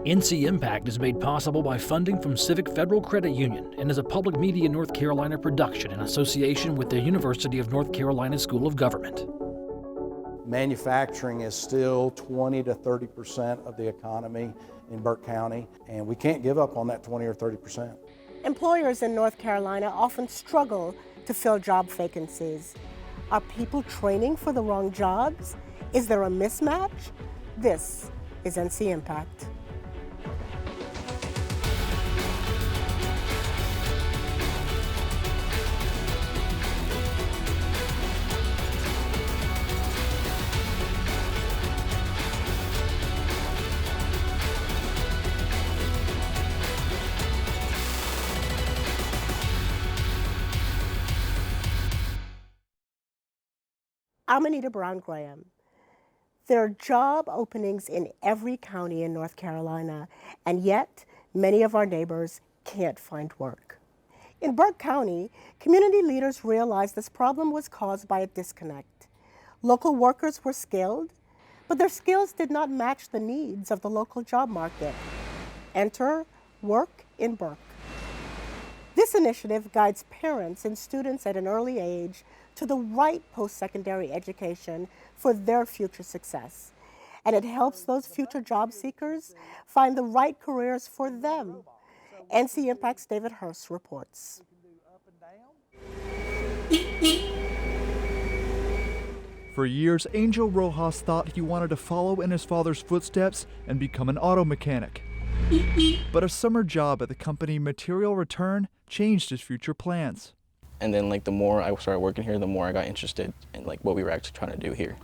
ncIMPACT is made possible by funding from Civic Federal Credit Union and is a public media North Carolina production in association with the University of North Carolina School of Government. Manufacturing is still 20 to 30% of the economy in Burke County, and we can't give up on that 20 or 30%. Employers in North Carolina often struggle to fill job vacancies. Are people training for the wrong jobs? Is there a mismatch? This is ncIMPACT. I'm Anita Brown-Graham. There are job openings in every county in North Carolina, and yet many of our neighbors can't find work. In Burke County, community leaders realized this problem was caused by a disconnect. Local workers were skilled, but their skills did not match the needs of the local job market. Enter Work in Burke. This initiative guides parents and students at an early age to the right post-secondary education for their future success. And it helps those future job seekers find the right careers for them. ncIMPACT's David Hurst reports. For years, Angel Rojas thought he wanted to follow in his father's footsteps and become an auto mechanic. But a summer job at the company Material Return changed his future plans. And then the more I started working here, the more I got interested in what we were actually trying to do here.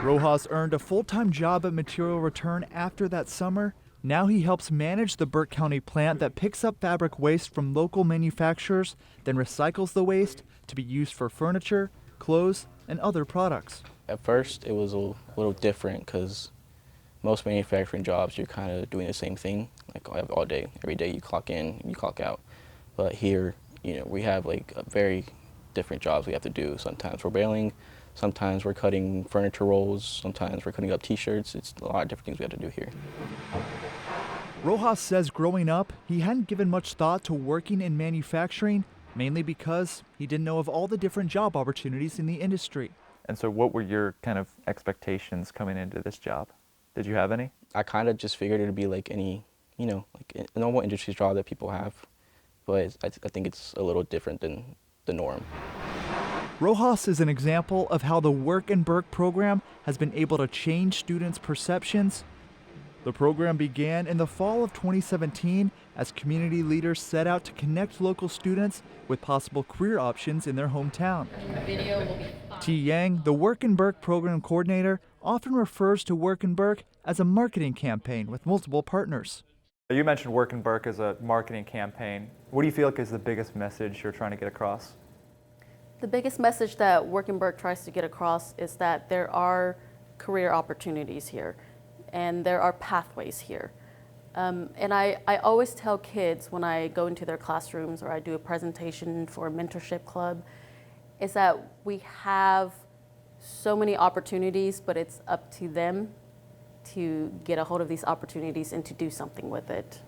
Rojas earned a full-time job at Material Return after that summer. Now he helps manage the Burke County plant that picks up fabric waste from local manufacturers, then recycles the waste to be used for furniture, clothes, and other products. At first, it was a little different because most manufacturing jobs, you're kind of doing the same thing, all day. Every day you clock in, you clock out. But here, we have very different jobs we have to do. Sometimes we're baling, sometimes we're cutting furniture rolls, sometimes we're cutting up t-shirts. It's a lot of different things we have to do here. Rojas says growing up, he hadn't given much thought to working in manufacturing, mainly because he didn't know of all the different job opportunities in the industry. And so what were your kind of expectations coming into this job? Did you have any? I kind of just figured it would be any, a normal industry job that people have. But I think it's a little different than the norm. Rojas is an example of how the Work in Burke program has been able to change students' perceptions. The program began in the fall of 2017 as community leaders set out to connect local students with possible career options in their hometown. T. Yang, the Work in Burke program coordinator, often refers to Work in Burke as a marketing campaign with multiple partners. You mentioned Work in Burke as a marketing campaign. What do you feel is the biggest message you're trying to get across? The biggest message that Work in Burke tries to get across is that there are career opportunities here and there are pathways here. And I always tell kids when I go into their classrooms or I do a presentation for a mentorship club is that we have so many opportunities, but it's up to them to get a hold of these opportunities and to do something with it.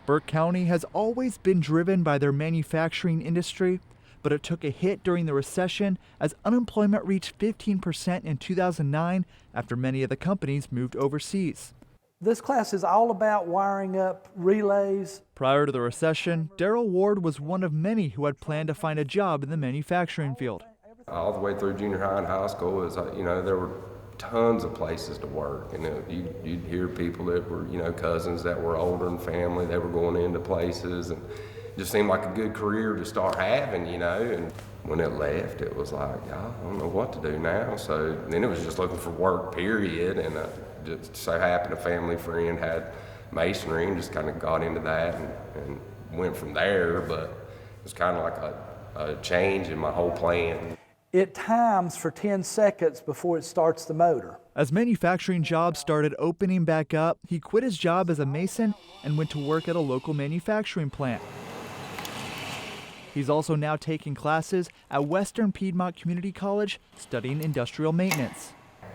Burke County has always been driven by their manufacturing industry, but it took a hit during the recession as unemployment reached 15% in 2009 after many of the companies moved overseas. This class is all about wiring up relays. Prior to the recession, Darrell Ward was one of many who had planned to find a job in the manufacturing field. All the way through junior high and high school, there were tons of places to work, you'd hear people that were, cousins that were older and family, they were going into places, and it just seemed like a good career to start having, and when it left, it was like, I don't know what to do now, so then it was just looking for work, period, and just so happened a family friend had masonry and just kind of got into that and went from there, but it was kind of like a change in my whole plan. It times for 10 seconds before it starts the motor. As manufacturing jobs started opening back up, he quit his job as a mason and went to work at a local manufacturing plant. He's also now taking classes at Western Piedmont Community College, studying industrial maintenance.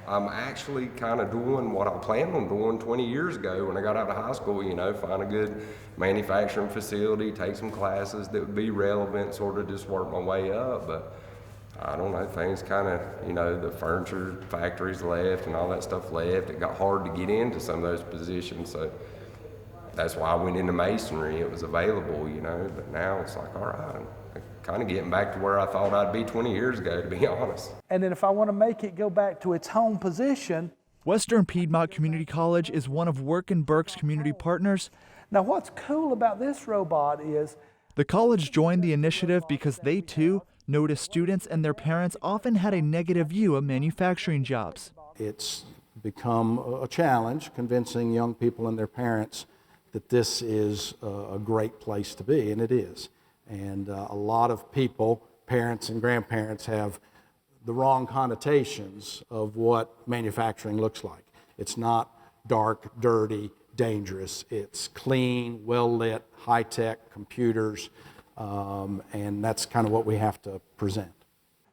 I'm actually kind of doing what I planned on doing 20 years ago when I got out of high school, you know, find a good manufacturing facility, take some classes that would be relevant, sort of just work my way up. But I don't know, things kind of, you know, the furniture factories left and all that stuff left. It got hard to get into some of those positions, so that's why I went into masonry. It was available, you know, but now it's like, all right, I'm kind of getting back to where I thought I'd be 20 years ago, to be honest. And then if I want to make it go back to its home position. Western Piedmont Community College is one of Work and Burke's community partners. Now what's cool about this robot is the college joined the initiative because they too noticed students and their parents often had a negative view of manufacturing jobs. It's become a challenge convincing young people and their parents that this is a great place to be, and it is. And a lot of people, parents and grandparents, have the wrong connotations of what manufacturing looks like. It's not dark, dirty, dangerous. It's clean, well-lit, high-tech computers, and that's kind of what we have to present.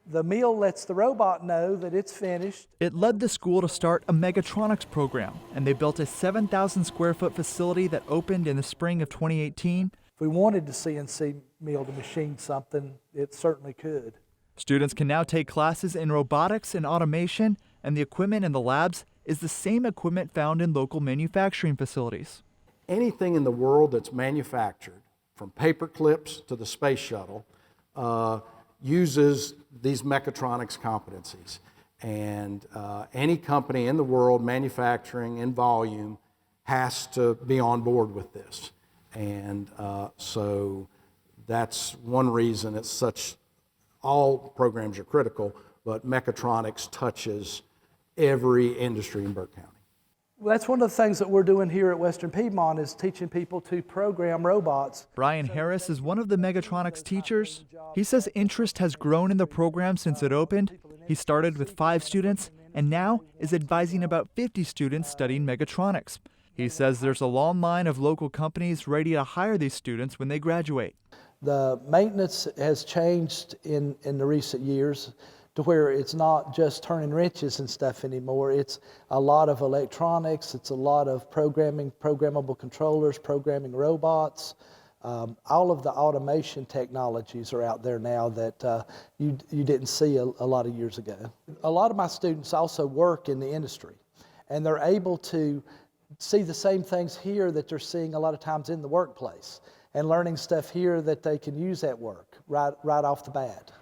the mill lets the robot know that it's finished. It led the school to start a megatronics program, and they built a 7,000 square foot facility that opened in the spring of 2018. If we wanted the CNC mill to machine something, it certainly could. Students can now take classes in robotics and automation, and the equipment in the labs is the same equipment found in local manufacturing facilities. Anything in the world that's manufactured, from paper clips to the space shuttle, uses these mechatronics competencies. And any company in the world manufacturing in volume has to be on board with this. And so that's one reason it's such, all programs are critical, but mechatronics touches every industry in Burke County. Well, that's one of the things that we're doing here at Western Piedmont is teaching people to program robots. Brian Harris is one of the mechatronics teachers. He says interest has grown in the program since it opened. He started with 5 students and now is advising about 50 students studying mechatronics. He says there's a long line of local companies ready to hire these students when they graduate. The maintenance has changed in the recent years to where it's not just turning wrenches and stuff anymore. It's a lot of electronics, it's a lot of programming, programmable controllers, programming robots. All of the automation technologies are out there now that you didn't see a lot of years ago. A lot of my students also work in the industry, and they're able to see the same things here that they're seeing a lot of times in the workplace, and learning stuff here that they can use at work right off the bat.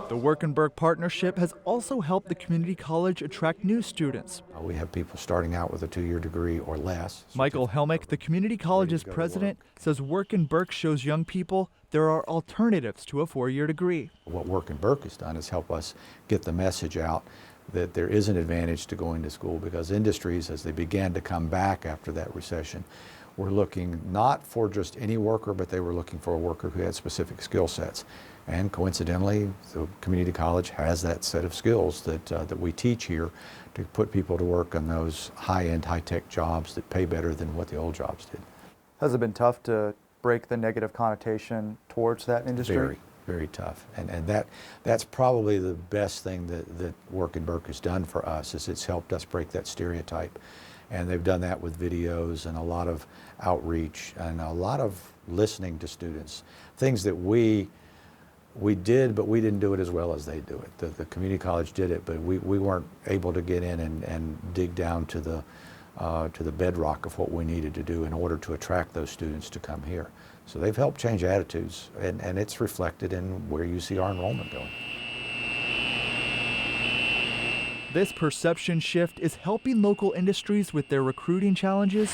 The Work and Burke partnership has also helped the community college attract new students. We have people starting out with a 2-year degree or less. Michael Helmick, the community college's president, says Work and Burke shows young people there are alternatives to a 4-year degree. What Work and Burke has done is help us get the message out that there is an advantage to going to school, because industries, as they began to come back after that recession, were looking not for just any worker, but they were looking for a worker who had specific skill sets. And coincidentally, the community college has that set of skills that we teach here to put people to work on those high-end, high-tech jobs that pay better than what the old jobs did. Has it been tough to break the negative connotation towards that industry? Very, very tough. And that's probably the best thing that Work and Burke has done for us, is it's helped us break that stereotype. And they've done that with videos and a lot of outreach and a lot of listening to students. Things that we did, but we didn't do it as well as they do it. The community college did it, but we weren't able to get in and dig down to the bedrock of what we needed to do in order to attract those students to come here. So they've helped change attitudes, and it's reflected in where you see our enrollment going. This perception shift is helping local industries with their recruiting challenges.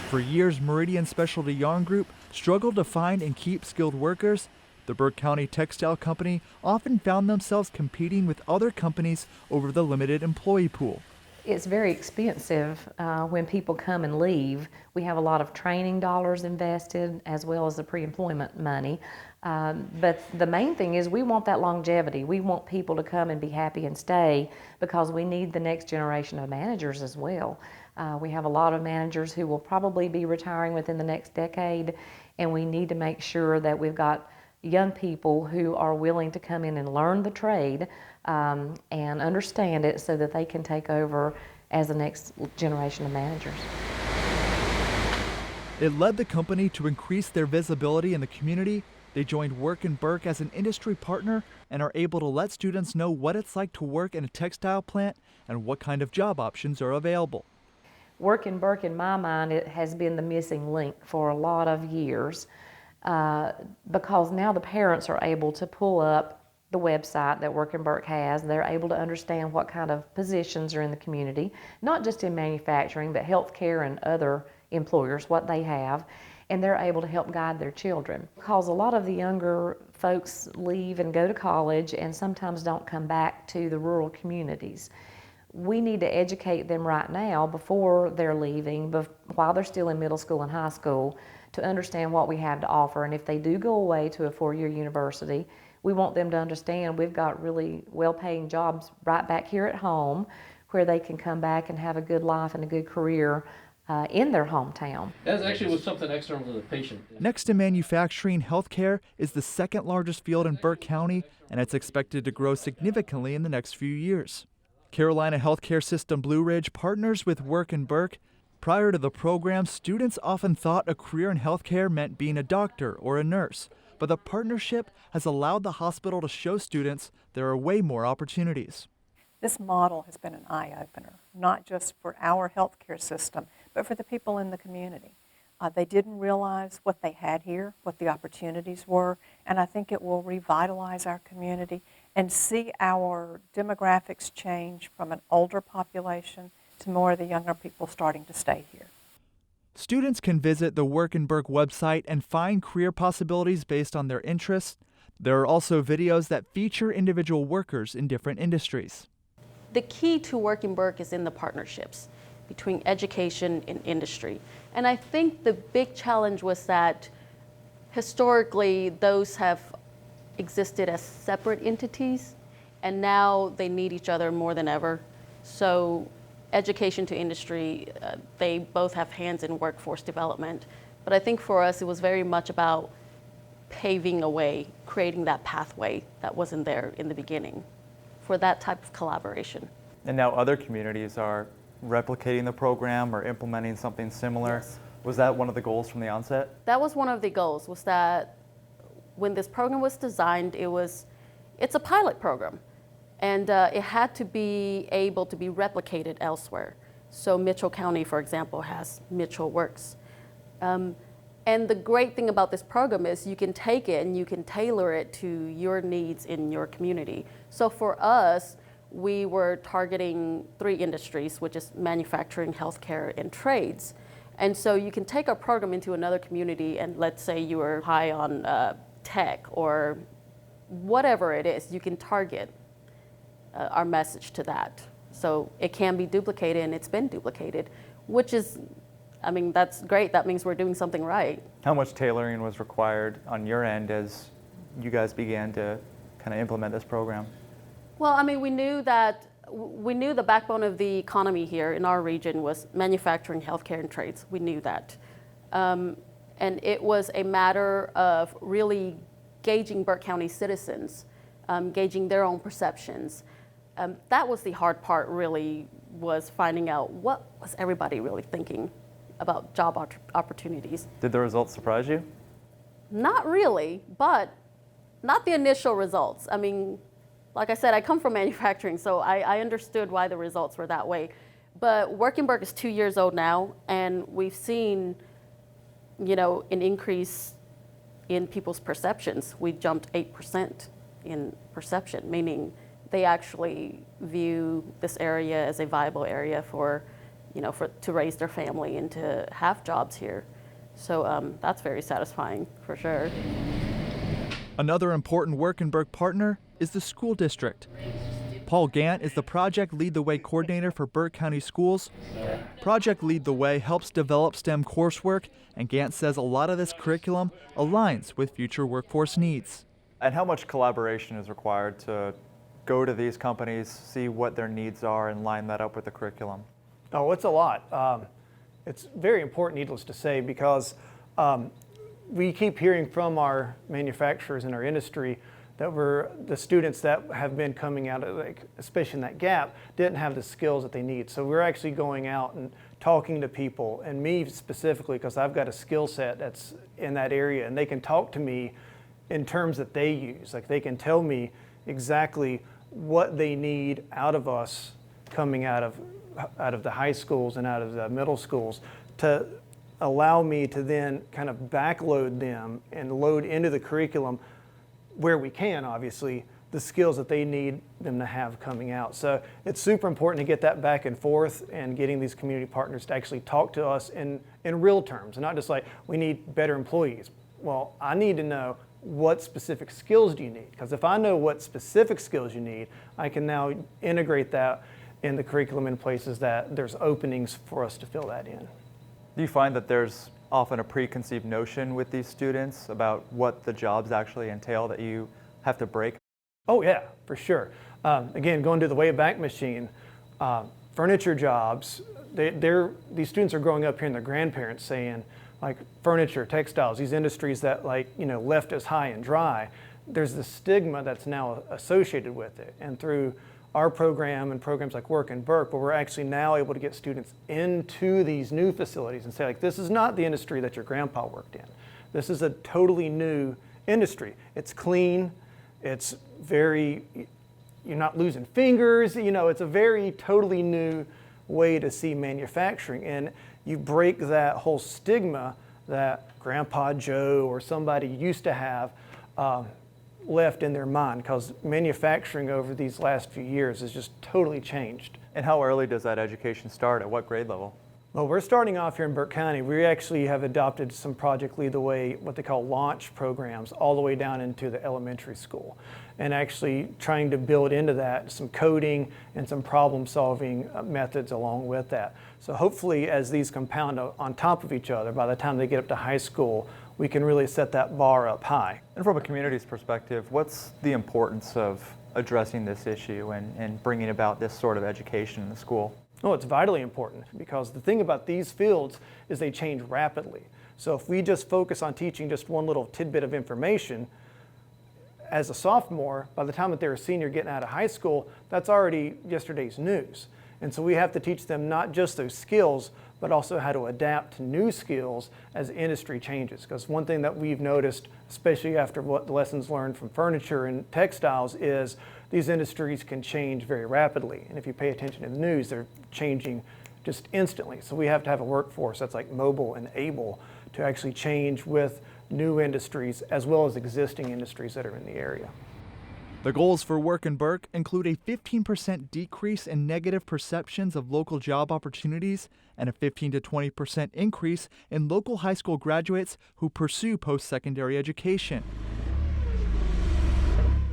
For years, Meridian Specialty Yarn Group struggled to find and keep skilled workers. The Burke County Textile Company often found themselves competing with other companies over the limited employee pool. It's very expensive when people come and leave. We have a lot of training dollars invested as well as the pre-employment money. But the main thing is we want that longevity. We want people to come and be happy and stay, because we need the next generation of managers as well. We have a lot of managers who will probably be retiring within the next decade, and we need to make sure that we've got young people who are willing to come in and learn the trade and understand it so that they can take over as the next generation of managers. It led the company to increase their visibility in the community. They joined Work and Burke as an industry partner and are able to let students know what it's like to work in a textile plant and what kind of job options are available. Work and Burke, in my mind, it has been the missing link for a lot of years because now the parents are able to pull up the website that Work and Burke has. They're able to understand what kind of positions are in the community, not just in manufacturing, but healthcare and other employers, what they have, and they're able to help guide their children. Because a lot of the younger folks leave and go to college and sometimes don't come back to the rural communities. We need to educate them right now before they're leaving, while they're still in middle school and high school, to understand what we have to offer. And if they do go away to a four-year university, we want them to understand we've got really well-paying jobs right back here at home where they can come back and have a good life and a good career in their hometown. That actually was something external to the patient. Next to manufacturing, healthcare is the second largest field in Burke County, and it's expected to grow significantly in the next few years. Carolina Healthcare System Blue Ridge partners with Work and Burke. Prior to the program, students often thought a career in healthcare meant being a doctor or a nurse, but the partnership has allowed the hospital to show students there are way more opportunities. This model has been an eye-opener, not just for our healthcare system, but for the people in the community. They didn't realize what they had here, what the opportunities were, and I think it will revitalize our community and see our demographics change from an older population to more of the younger people starting to stay here. Students can visit the Work and Burke website and find career possibilities based on their interests. There are also videos that feature individual workers in different industries. The key to Work and Burke is in the partnerships between education and industry. And I think the big challenge was that historically those have existed as separate entities, and now they need each other more than ever. So education to industry, they both have hands in workforce development. But I think for us it was very much about paving a way, creating that pathway that wasn't there in the beginning for that type of collaboration. And now other communities are replicating the program or implementing something similar. Yes. Was that one of the goals from the onset? That was one of the goals, was that when this program was designed, it's a pilot program. And it had to be able to be replicated elsewhere. So Mitchell County, for example, has Mitchell Works. And the great thing about this program is you can take it and you can tailor it to your needs in your community. So for us, we were targeting 3 industries, which is manufacturing, healthcare, and trades. And so you can take our program into another community, and let's say you were high on tech or whatever it is, you can target our message to that. So it can be duplicated, and it's been duplicated, which is, I mean, that's great. That means we're doing something right. How much tailoring was required on your end as you guys began to kind of implement this program? Well, I mean, we knew the backbone of the economy here in our region was manufacturing, healthcare, and trades. We knew that. And it was a matter of really gauging Burke County citizens, gauging their own perceptions. That was the hard part, really, was finding out what was everybody really thinking about job opportunities. Did the results surprise you? Not really, but not the initial results. I mean, like I said, I come from manufacturing, so I understood why the results were that way. But Work and Burke is 2 years old now, and we've seen, an increase in people's perceptions. We jumped 8% in perception, meaning they actually view this area as a viable area to raise their family and to have jobs here. So that's very satisfying for sure. Another important Work and Burke partner is the school district. Paul Gant is the Project Lead the Way coordinator for Burke County Schools. Project Lead the Way helps develop STEM coursework, and Gant says a lot of this curriculum aligns with future workforce needs. And how much collaboration is required to go to these companies, see what their needs are, and line that up with the curriculum? Oh, it's a lot. It's very important, needless to say, because we keep hearing from our manufacturers in our industry that the students that have been coming out of, like, especially in that gap, didn't have the skills that they need. So we're actually going out and talking to people, and me specifically, because I've got a skill set that's in that area, and they can talk to me in terms that they use. Like, they can tell me exactly what they need out of us coming out of the high schools and out of the middle schools to allow me to then kind of backload them and load into the curriculum where we can, obviously, the skills that they need them to have coming out. So it's super important to get that back and forth and getting these community partners to actually talk to us in real terms, and not just like, we need better employees. Well, I need to know what specific skills do you need? Because if I know what specific skills you need, I can now integrate that in the curriculum in places that there's openings for us to fill that in. Do you find that there's often a preconceived notion with these students about what the jobs actually entail that you have to break? Oh yeah, for sure. Again, going to the Wayback Machine, furniture jobs, these students are growing up hearing their grandparents saying, like, furniture, textiles, these industries that, like, you know, left us high and dry. There's the stigma that's now associated with it. And through our program and programs like Work in Burke, where we're actually now able to get students into these new facilities and say, like, this is not the industry that your grandpa worked in. This is a totally new industry. It's clean, it's very, you're not losing fingers, you know, it's a very totally new way to see manufacturing. And you break that whole stigma that Grandpa Joe or somebody used to have left in their mind, because manufacturing over these last few years has just totally changed. And how early does that education start? At what grade level? Well, we're starting off here in Burke County. We actually have adopted some Project Lead the Way, what they call launch programs, all the way down into the elementary school, and actually trying to build into that some coding and some problem solving methods along with that. So hopefully, as these compound on top of each other, by the time they get up to high school, we can really set that bar up high. And from a community's perspective, what's the importance of addressing this issue and bringing about this sort of education in the school? Oh, it's vitally important, because the thing about these fields is they change rapidly. So if we just focus on teaching just one little tidbit of information, as a sophomore, by the time that they're a senior getting out of high school, that's already yesterday's news. And so we have to teach them not just those skills, but also how to adapt to new skills as industry changes. Because one thing that we've noticed, especially after what the lessons learned from furniture and textiles, is these industries can change very rapidly. And if you pay attention to the news, they're changing just instantly. So we have to have a workforce that's like mobile and able to actually change with new industries as well as existing industries that are in the area. The goals for Work in Burke include a 15% decrease in negative perceptions of local job opportunities and a 15 to 20% increase in local high school graduates who pursue post-secondary education.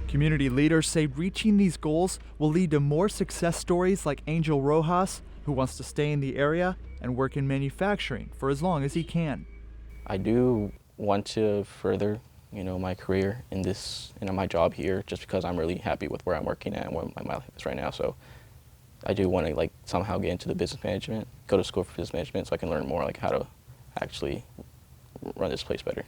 Community leaders say reaching these goals will lead to more success stories like Angel Rojas, who wants to stay in the area and work in manufacturing for as long as he can. I do want to further, my career in this, my job here, just because I'm really happy with where I'm working at and where my life is right now. So I do want to somehow get into the business management, go to school for business management, so I can learn more how to actually run this place better.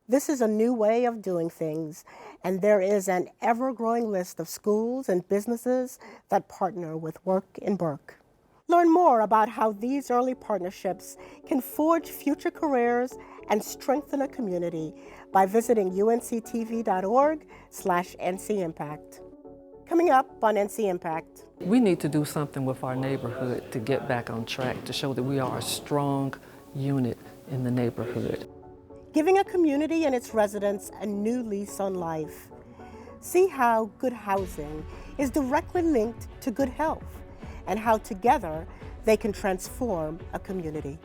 This is a new way of doing things, and there is an ever-growing list of schools and businesses that partner with Work in Burke. Learn more about how these early partnerships can forge future careers and strengthen a community by visiting unctv.org/ncIMPACT. Coming up on ncIMPACT. We need to do something with our neighborhood to get back on track, to show that we are a strong unit in the neighborhood. Giving a community and its residents a new lease on life. See how good housing is directly linked to good health, and how together they can transform a community.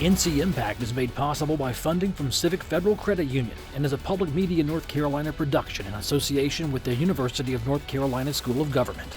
ncIMPACT is made possible by funding from Civic Federal Credit Union and is a public media North Carolina production in association with the University of North Carolina School of Government.